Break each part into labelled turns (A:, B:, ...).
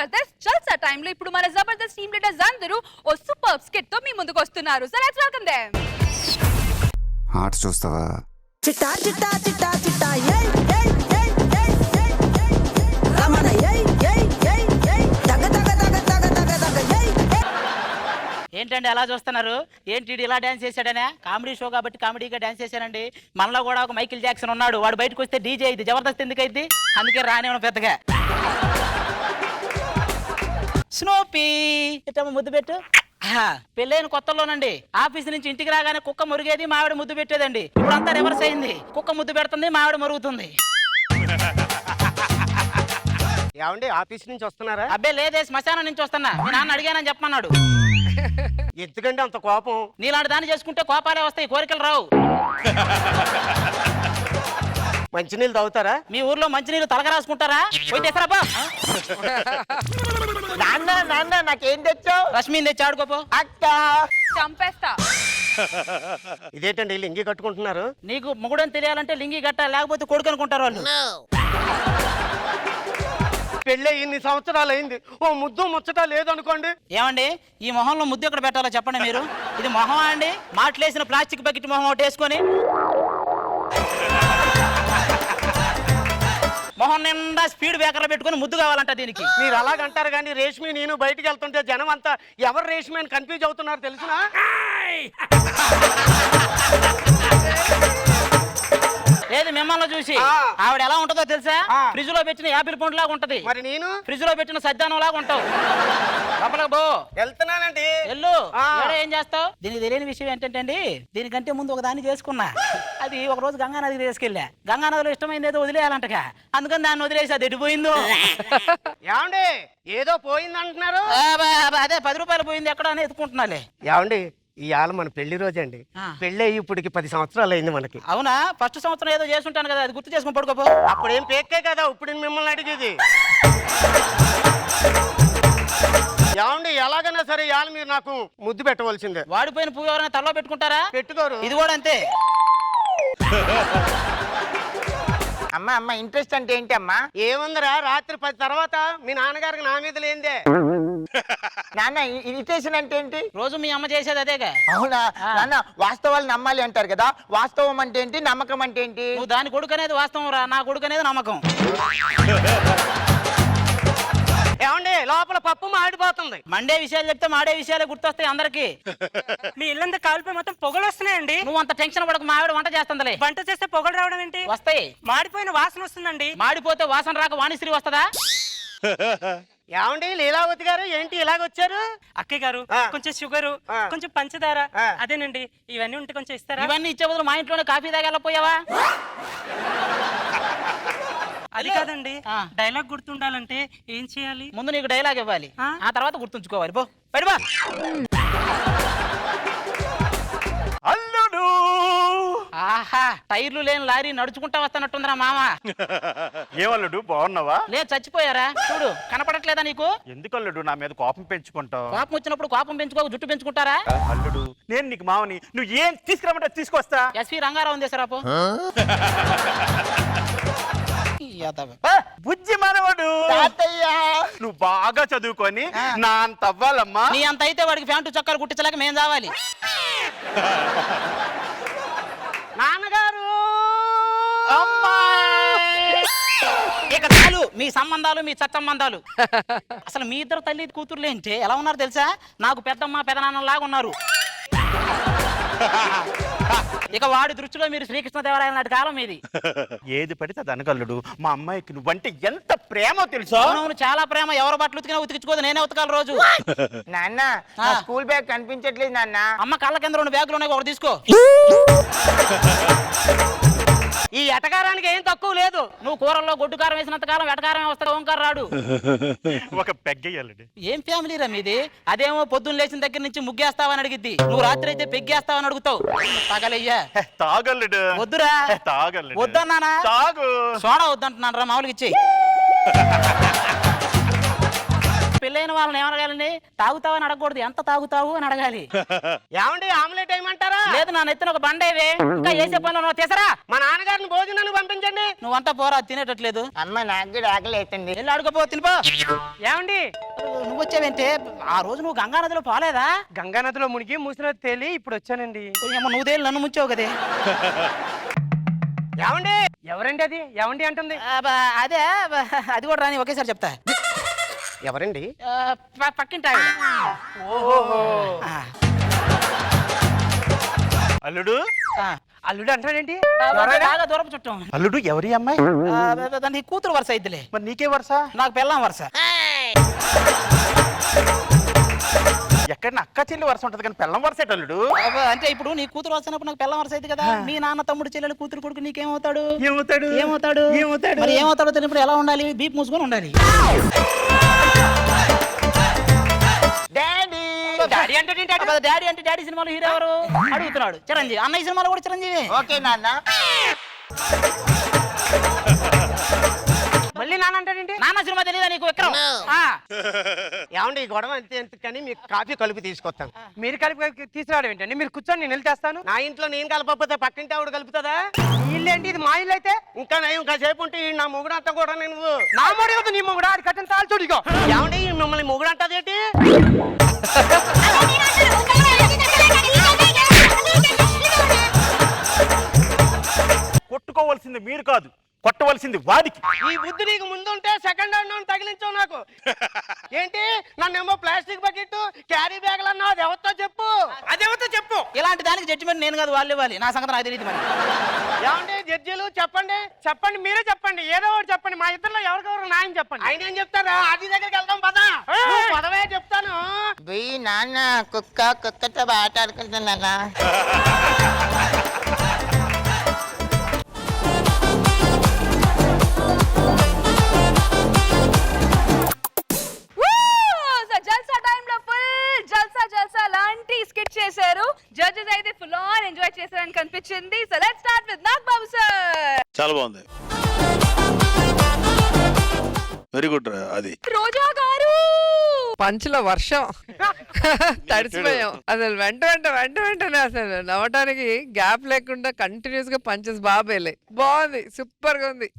A: జబర్దస్త్ జల్సా టైంలో ఇప్పుడు మన జబర్దస్త్ టీమ్ లీడర్స్ అందరూ ఓ సూపర్ స్కిట్ తో మీ ముందుకు వస్తున్నారు. So let's welcome them.
B: Arts చూస్తావా?
C: చిట్టా చిట్టా చిట్టా చిట్టా ఏయ్ ఏయ్ ఏయ్ ఏయ్ ఏయ్ రమణ ఏయ్ ఏయ్ ఏయ్ ఏయ్ దగ దగ దగ దగ దగ దగ ఏయ్.
D: ఏంటండి అలా చూస్తున్నారు? ఏంటి వీడు ఇలా డాన్స్ చేశాడనే? కామెడీ షో కాబట్టి కామెడీగా డాన్స్ చేశానండి. మనలో కూడా ఒక మైకిల్ జాక్సన్ ఉన్నాడు. వాడు బయటకు వస్తే డీజే ఇది జబర్దస్త్ ఎందుకు అయింది? అందుకే రానివ్వను పెద్దగా. స్నోపీ ఇట్లా ముద్దు పెట్టు. పెళ్ళైన కొత్తలోనండి ఆఫీస్ నుంచి ఇంటికి రాగానే కుక్క మురిగేది, మావిడ ముద్దు పెట్టేదండి. ఇప్పుడు అంతా రివర్స్ అయింది. కుక్క ముద్దు పెడుతుంది, మావిడ మురుగుతుంది.
E: ఏమండి ఆఫీస్ నుంచి వస్తున్నారా?
D: అబ్బే లేదే, శ్మశానం నుంచి వస్తున్నా. మీ నాన్న అడిగానని చెప్పమన్నాడు.
E: ఎందుకంటే అంత కోపం?
D: నీలాంటి దాన్ని చేసుకుంటే కోపాలే వస్తాయి, కోరికలు రావు.
E: మంచినీళ్ళు తాగుతారా?
D: మీ ఊర్లో మంచినీళ్ళు తలక రాసుకుంటారా? పోయి తెస్తారా?
E: నాన్న నాన్న నాకేం తెచ్చావు?
D: రశ్మిని తెచ్చి ఆడుకోపో.
E: అక్క
A: చంపేస్తా.
E: ఇదేంటండి లింగి కట్టుకుంటున్నారు?
D: నీకు మొగుడని తెలియాలంటే లింగి గట్ట, లేకపోతే కొడుకు అనుకుంటారు వాళ్ళు.
E: పెళ్ళి ఇన్ని సంవత్సరాలు అయింది, ఓ ముద్దు ముచ్చట లేదనుకోండి.
D: ఏమండి ఈ మొహంలో ముద్దు ఎక్కడ పెట్టాలో చెప్పండి మీరు. ఇది మొహం అండి? మాటలేసిన ప్లాస్టిక్ బకెట్ మొహం ఒకటి వేసుకొని మొహం నిండా స్పీడ్ బ్రేకర్లు పెట్టుకుని ముద్దు కావాలంట దీనికి.
E: మీరు అలాగంటారు కానీ రేష్మి నేను బయటికి వెళ్తుంటే జనం అంతా ఎవరు రేష్మి అని కన్ఫ్యూజ్ అవుతున్నారు తెలుసునా?
D: లేదు మిమ్మల్ని చూసి. ఆవిడ ఎలా ఉంటుందో తెలుసా? ఫ్రిడ్జ్ లో పెట్టిన యాపిల్ పండు లాగా ఉంటది.
E: మరి నేను
D: ఫ్రిడ్జ్ లో పెట్టిన సజ్జానం లాగా ఉంటావు. లోపలికి పో.
E: వెళ్తున్నానండి.
D: ఎల్లు. ఏం చేస్తావు? దీనికి తెలియని విషయం ఏంటంటే అండి, దీనికంటే ముందు ఒక దాన్ని చేసుకున్నా. అది ఒక రోజు గంగా నదికి తీసుకెళ్ళా. గంగా నదిలో ఇష్టమైంది ఏదో వదిలేయాలంటగా, అందుకని దాన్ని వదిలేసి అది ఎడిపోయిందో.
E: ఏమండి ఏదో పోయింది అంటున్నారు?
D: అదే 10 రూపాయలు పోయింది ఎక్కడ అని ఎత్తుకుంటున్నాలే.
E: ఏమండి ఇవాళ మన పెళ్లి రోజు అండి. పెళ్లి అయ్యి ఇప్పటికి 10 సంవత్సరాలు అయింది మనకి.
D: అవునా? ఫస్ట్ సంవత్సరం ఏదో చేసుంటాను కదా, అది గుర్తు చేసుకుని పడుకోపో.
E: అప్పుడేం పేక్కే కదా, ఇప్పుడు మిమ్మల్ని అడిగేది. ఏమండి ఎలాగైనా సరే ఇవాళ మీరు నాకు ముద్దు పెట్టవలసిందే.
D: వాడిపోయిన పువ్వు ఎవరైనా తలలో పెట్టుకుంటారా?
E: పెట్టుకోరు.
D: ఇది కూడా అంతే.
F: అమ్మ అమ్మ ఇంట్రెస్ట్ అంటే ఏంటి అమ్మా?
E: ఏముందిరా, రాత్రి 10 తర్వాత మీ నాన్నగారికి నా మీద లేందే.
F: నాన్న ఇరిటేషన్ అంటే ఏంటి?
D: రోజు మీ అమ్మ చేసేది అదేగా.
F: అవునా నాన్న? వాస్తవాలు నమ్మాలి అంటారు కదా, వాస్తవం అంటే ఏంటి, నమ్మకం అంటే ఏంటి?
D: నువ్వు దాని కొడుకు అనేది వాస్తవం రా, నా కొడుకు అనేది నమ్మకం.
E: ఏమండి లోపల పప్పు మాడిపోతుంది.
D: మండే విషయాలు చెప్తే మాడే విషయాలే గుర్తొస్తాయి అందరికి.
G: మీ ఇల్లంతా కాలిపోయి మొత్తం పొగలు వస్తున్నాయండి.
D: నువ్వు అంత టెన్షన్ పడకు, మా ఆవిడ వంట చేస్తుందిలే.
G: వంట చేస్తే పొగలు రావడం ఏంటి?
D: వస్తాయి.
G: మాడిపోయిన వాసన వస్తుందండి.
D: మాడిపోతే వాసన రాక వాణిశ్రీ వస్తుందా?
E: ఏమండి లీలావతి గారు ఏంటి ఇలాగొచ్చారు?
G: అక్కయ్య గారు కొంచెం షుగరు, కొంచెం పంచదార, అదేనండి ఇవన్నీ ఉంటే కొంచెం ఇస్తారా?
D: ఇవన్నీ ఇచ్చే బదులు మా ఇంట్లోనే కాఫీ తాగి వెళ్ళిపోయావా?
G: అది కాదండి, డైలాగ్ గుర్తుండాలంటే ఏం చేయాలి?
D: ముందు నీకు డైలాగ్ ఇవ్వాలి, ఆ తర్వాత గుర్తుంచుకోవాలి. పో బయటపా.
H: అల్లుడు
D: ఆహా, టైర్లు లేని లారీ నడుచుకుంటా వస్తానట్టుందిరా మామ.
H: ఏమల్లుడు బాగున్నావా?
D: లేదు చచ్చిపోయారా? చూడు కనపడట్లేదా నీకు?
H: ఎందుకు అల్లుడు నా మీద కోపం పెంచుకుంటావు?
D: కోపం వచ్చినప్పుడు కోపం పెంచుకో, జుట్టు పెంచుకుంటారా?
H: అల్లుడు నేను నీకు మామని, నువ్వు ఏం తీసుకురామంటే తీసుకొస్తా.
D: ఎస్వి రంగారావు ఉంది సార్.
H: బుజ్జి మనవడు నువ్వు బాగా చదువుకొని నా అంత అవ్వాలమ్మా.
D: నీ అంత అయితే వాడికి ప్యాంటు చొక్కాలు కుట్టించలేక మేం కావాలి.
E: నాన్నగారు
D: ఇక చాలు మీ సంబంధాలు, మీ సత్సంబంధాలు. అసలు మీ ఇద్దరు తల్లి కూతుర్లు ఏంటి ఎలా ఉన్నారు తెలుసా? నాకు పెద్దమ్మ పెదనాన్నలాగా ఉన్నారు. ఇక వాడి దృష్టిలో మీరు శ్రీకృష్ణదేవరాయల నాటి కాలం మీది.
H: ఏది పడితే అది అనగలడు. మా అమ్మాయికి నువ్వంటే ఎంత ప్రేమో తెలుసా?
D: అవును చాలా ప్రేమ. ఎవరు బట్టలు ఉతికినా ఉతికించుకోదు, నేనే ఉతకాలి రోజు.
F: నాన్న స్కూల్ బ్యాగ్ కనిపించట్లేదు నాన్న.
D: అమ్మ కళ్ళ కింద 2 బ్యాగులు ఉన్నాయి, ఒకటి తీసుకో.
E: ఈ ఎటకారానికి ఏం తక్కువ లేదు.
D: నువ్వు కూరల్లో గొడ్డు కారం వేసినంత కాలం ఎటకారమే వస్తాడు, ఓంకార రాడు.
H: ఒక పెగ్గయ్యాలండి.
D: ఏం ఫ్యామిలీ రా మీది? అదేమో పొద్దున్న లేచిన దగ్గర నుంచి ముగ్గేస్తావని అడిగిద్ది, నువ్వు రాత్రి అయితే పెగ్గేస్తావని అడుగుతావు. తగలయ్యా
H: తాగల్లుడు.
D: వద్దురా.
H: తాగల్లుడు.
D: వద్దన్నానా?
H: తాగు.
D: సోడా వద్దంటున్నాను రా, మామూలుగా ఇచ్చేయి. పెళ్ళైన వాళ్ళని ఏమడగాలండి? తాగుతావు అని అడగకూడదు, ఎంత తాగుతావు అని అడగాలి.
E: ఏమండి ఆమ్లెట్ వేయమంటారా?
D: లేదు, నా నెత్తిన ఒక బండేవే, ఇంకా వేసే పనులు తీసరా.
E: మా నాన్నగారిని భోజనానికి పంపించండి.
D: నువ్వంతా పోరా, తినేటట్లేదు.
F: అమ్మ నాకు కూడా ఆకలి అవుతుంది.
D: వెళ్ళి అడుగుపో, తినిపో.
G: ఏమండి
D: నువ్వు వచ్చావేంటే? ఆ రోజు నువ్వు గంగా నదిలో పోలేదా?
G: గంగా నదిలో మునిగి మూసినది తేలి ఇప్పుడు వచ్చానండి.
D: ఏమో నువ్వు తేలి నన్ను ముంచావు కదే.
E: ఏమండి
G: ఎవరండి అది? ఏమండి అంటుంది?
D: అదే అది కూడా రాని ఒకేసారి చెప్తా.
E: ఎవరండి?
D: పక్కింటి ఆవిడ. ఆ.
H: అల్లుడు
G: అల్లుడు అంటాడేంటి?
D: బాగా దూరపు చుట్టం.
H: అల్లుడు ఎవరి అమ్మాయి?
D: దాని కూతురు వరుస అయిద్దిలే.
H: మరి నీకే వరుస?
D: నాకు పెళ్ళాం వరుస.
H: ఎక్కడ అక్క చెల్లి వరుస ఉంటది కానీ పెళ్ళం వరుస ఏంటి అల్లుడు?
D: అంటే ఇప్పుడు నీ కూతురు వచ్చినప్పుడు నాకు పెళ్ళాం వరుస అయింది కదా. మీ నాన్న తమ్ముడు చెల్లెలు కూతురు కొడుకు నీకేమవుతాడు?
H: ఏమవుతాడు?
D: ఏమవుతాడు?
H: ఏమవుతాడు?
D: మరి ఏమవుతాడో తెలియప్పుడు ఎలా ఉండాలి? బీప్ మూసుకొని ఉండాలి.
F: డాడీ
G: డాడీ అంటే
D: డాడీ అంటే డాడీ సినిమాలో హీరో ఎవరు అడుగుతున్నాడు? చిరంజీవి. అన్నయ్య సినిమాలో కూడా చిరంజీవి.
F: ఓకే నాన్న.
G: మళ్ళీ నాన్న అంటాడేంటి?
D: నాన్న సినిమా తెలియదా నీకు? విక్రమ్.
E: ఏమండి ఈ గొడవ అంతే కానీ మీకు కాఫీ కలిపి తీసుకొస్తాను.
G: మీరు కలిపి తీసుకురావడం ఏంటండి? మీరు కూర్చొని నేను వెళ్ళి తెస్తాను.
E: నా ఇంట్లో నేను కలపకపోతే పక్కింటి ఆవిడ కలుపుతుందా?
G: ఈ ఇల్లు ఏంటి? ఇది మా ఇల్లు అయితే
E: ఇంకా నయం కాసేపు ఉంటే ఈ నా మొగుడు అంతా కూడా నేను
G: నా మోడీ కదా, నీ మొగుడు అది కట్టిన తాళ్ళు చూడు. ఇగో
E: ఏమండి మిమ్మల్ని మొగుడు అంటది ఏంటి?
H: కొట్టుకోవాల్సింది మీరు కాదు, కొట్టవలసింది వాడికి.
E: ఈ బుద్ధి నీకు ముందుంటే సెకండ్ హ్యాండ్ తగిలించావు నాకు. ఏంటి నన్నేమో ప్లాస్టిక్ బకెట్ క్యారీ బ్యాగ్ అన్నా అది ఎవరితో చెప్పు.
G: అదేవతో చెప్పు.
D: ఇలాంటి దానికి జడ్జిమెంట్ నేను కాదు, వాళ్ళు ఇవ్వాలి. నా సంగతి నాకు తెలియదు. మరి
E: ఏమండి జడ్జీలు చెప్పండి.
G: చెప్పండి, మీరే చెప్పండి, ఏదో ఒకటి చెప్పండి. మా ఇద్దరిలో ఎవరికెవరు నాయని చెప్పండి.
E: ఆయన ఏం చెప్తారా? అది దగ్గరికి వెళ్దాం పదా. పదవే చెప్తాను.
F: పోయి నాన్న కుక్కతో బాట ఆడుకుంటున్నా.
A: జల్సా టైంలో ఫుల్ జల్సా లాంటి స్కిట్ చేశారు. జడ్జెస్ అయితే ఫుల్ ఆన్ ఎంజాయ్ చేశారని కనిపించింది. So let's start with Nagababu sir.
I: చాలా బాగుంది, వెరీ గుడ్. అది
A: రోజా గారు
J: పంచుల వర్షం తడిసిపోయాం అసలు. వెంటనే అసలు నవ్వటానికి గ్యాప్ లేకుండా కంటిన్యూస్ గా పంచెస్ బాగా వెళ్ళాయి. బాగుంది, సూపర్ గా ఉంది.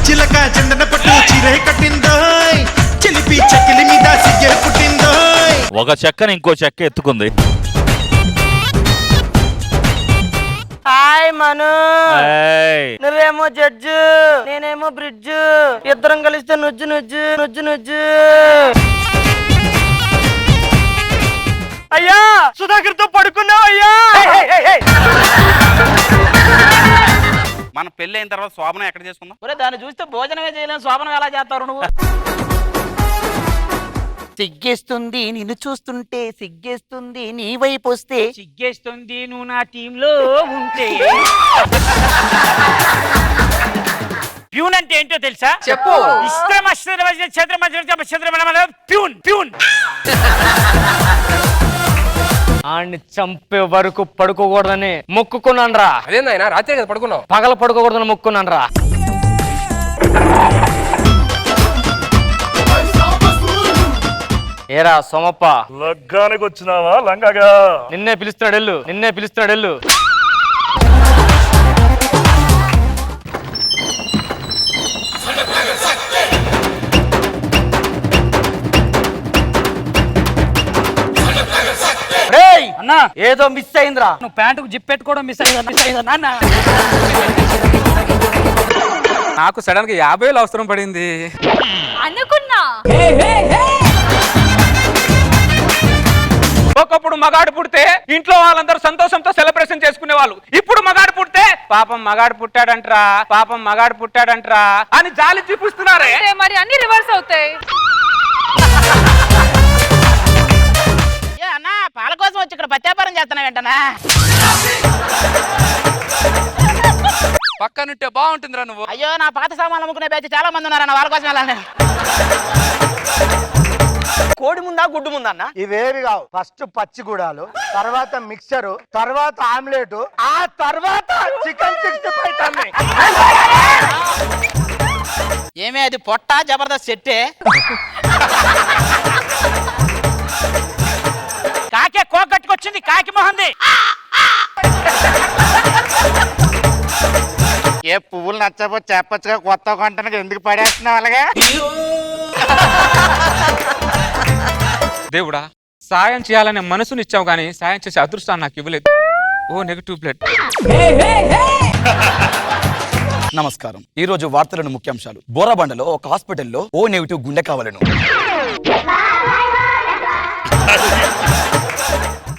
K: చిలక చందన పట్టు చీరే కట్టిందోయ్, చిలిపి చెక్కిలి మీద సిగ్గే పుట్టిందోయ్.
I: ఒక చెక్కని ఇంకో చెక్క ఎత్తుకుంది.
G: హాయ్ మను,
I: ఏయ్,
G: నువ్వేమో జడ్జు, నేనేమో బ్రిడ్జ్. ఇద్దరం కలిస్తే నుజ్జు నుజ్జు నుజ్జు నుజ్జు. అయ్యా సుధాకర్ తో పడుకున్నావు అయ్యా.
H: మన పెళ్లి అయిన తర్వాత శోభనం ఎక్కడ చేసుకుందాం?
D: ఒరే దాన్ని చూస్తే భోజనమే చేయలేము, శోభనం ఎలా చేస్తారు నువ్వు?
F: సిగ్గేస్తుంది నిన్ను చూస్తుంటే, సిగ్గేస్తుంది నీ వైపు వస్తే.
G: సిగ్గేస్తుంది నువ్వు నా టీంలో ఉంటే. ప్యూన్ అంటే ఏంటో తెలుసా?
J: చెప్పు.
G: Peon peon. ఆడిని చంపే వరకు పడుకోకూడదని మొక్కుకున్నాను రా.
J: అదేందైనా రాత్రి కదా పడుకున్నావు?
G: పగల పడుకోకూడదని మొక్కున్నాను రా. ఏరా సోమప్ప,
H: లగ్గానికి వచ్చినావా లంగగా?
G: నిన్నే పిలుస్తున్నాడు వెళ్ళు. అన్నా ఏదో మిస్ అయిందిరా. నువ్వు ప్యాంటుకు జిప్ పెట్టుకోవడం మిస్ అయిందా నాన్న?
J: నాకు సడన్ గా 50,000 అవసరం పడింది.
A: అనుకున్నా
J: ఒకప్పుడు మగాడు పుడితే ఇంట్లో వాళ్ళందరూ సంతోషంతో సెలబ్రేషన్ చేసుకునే వాళ్ళు. ఇప్పుడు మగాడు పుడితే పాపం మగాడు పుట్టాడంట్రా అని జాలి చూపిస్తున్నారే.
A: మరి అన్ని రివర్స్ అవుతాయి.
D: అన్నా పాల కోసం వచ్చి ఇక్కడ పత్యాపారం చేస్తున్నావు ఏంటనా?
J: పక్కనుంటే బాగుంటుందిరా నువ్వు.
D: అయ్యో నా పాత సామాన్లు అమ్ముకునే బ్యాచ్ చాలా మంది ఉన్నారన్న, వాళ్ళ కోసం వెళ్ళాలి.
E: కోడి ముందా గుడ్డు ముందా అన్న?
F: ఇవేవి కావు. ఫస్ట్ పచ్చిగూడాలు, తర్వాత మిక్సరు, తర్వాత ఆమ్లెట్, ఆ తర్వాత చికెన్ 65 టన్ను.
D: ఏమే అది పొట్ట జబర్దస్త్ సెట్టే కాకే కోకట్టుకొచ్చింది కాకి మొహంది.
F: ఏ పువ్వులు నచ్చకపోతే చెప్పచ్చుగా, కొత్త కొంటానికి ఎందుకు పడేస్తున్నావు అలాగే?
L: దేవుడా, సాయం చేయాలనే మనసునిచ్చావు కానీ సాయం చేసే అదృష్టాన్ని నాకు ఇవ్వలేదు. O negative blood.
M: నమస్కారం. ఈ రోజు వార్తలను ముఖ్యాంశాలు. బోరబండలో ఒక హాస్పిటల్లో ఓ నెగిటివ్ గుండె కావాలను.